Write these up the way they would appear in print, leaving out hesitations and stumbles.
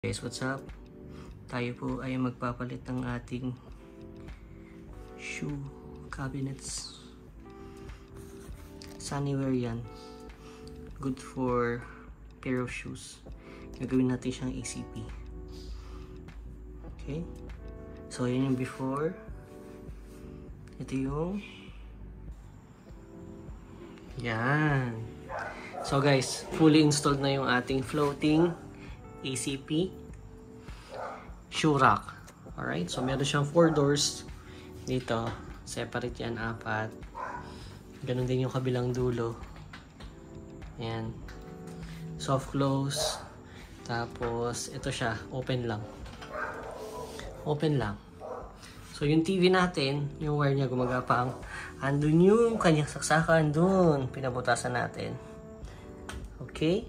Guys, what's up? Tayo po ay magpapalit ng ating shoe cabinets. Sunnywear yan. Good for pair of shoes. Gagawin natin siyang ACP. Okay? So, yan yung before. Ito yung yan. So guys, fully installed na yung ating floating ACP shoe rack. Alright, so meron siyang 4 doors dito. Separate yan, 4. Ganun din yung kabilang dulo. Ayan. Soft close. Tapos, ito siya. Open lang. Open lang. So, yung TV natin, yung wire niya gumagapang. Andun yung kanyang saksakan dun. Pinabutasan natin. Okay?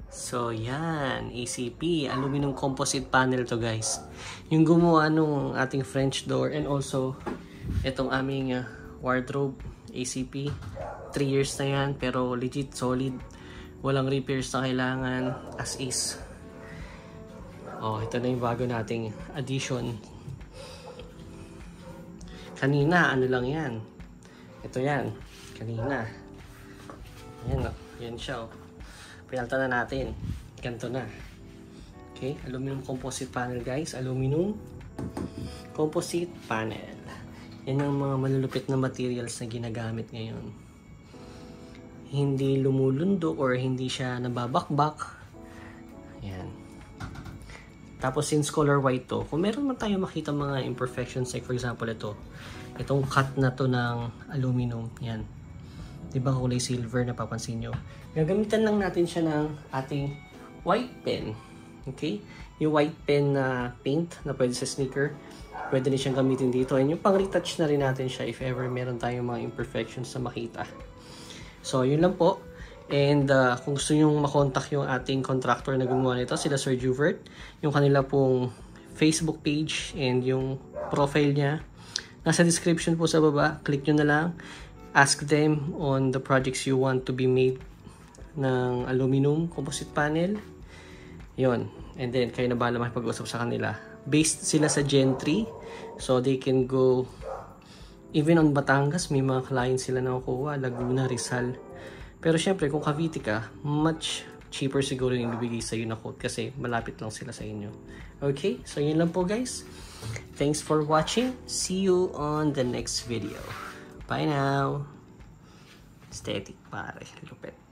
So, yan. ACP. Aluminum composite panel to, guys. Yung gumawa nung ating French door and also itong aming wardrobe ACP. 3 years na yan. Pero legit solid. Walang repairs na kailangan. As is. Oh, ito na yung bago nating addition. Kanina, ano lang yan. Ito yan. Kanina. Yan, yan siya, oh. Pinalta na natin. Ganito na. Okay, aluminum composite panel, guys. Aluminum composite panel. Yan ang mga malulupit na materials na ginagamit ngayon. Hindi lumulundo or hindi siya nababakbak. Yan. Tapos since color white to, kung meron man tayo makita mga imperfections, like for example ito, itong cut na to ng aluminum, yan. Diba kulay silver, napapansin nyo? Gagamitan lang natin siya ng ating white pen. Okay? Yung white pen na paint na pwede sa sneaker, pwede din siyang gamitin dito. And yung pang-retouch na rin natin siya if ever meron tayong mga imperfections na makita. So, yun lang po. And kung gusto nyo makontak yung ating contractor na gumawa nito, sila Sir Juvert, yung kanila pong Facebook page and yung profile niya, nasa description po sa baba. Click nyo na lang. Ask them on the projects you want to be made ng aluminum composite panel. Yon. And then, kayo na bahala makipag-usap sa kanila. Based sila sa Gen 3. So, they can go even on Batangas. May mga clients sila na nakukuha. Laguna, Rizal. Pero syempre, kung Cavite ka, much cheaper siguro yung ibibigay sa na quote kasi malapit lang sila sa inyo. Okay? So, yun lang po, guys. Thanks for watching. See you on the next video. Bye now. Aesthetic, pare. Lupit.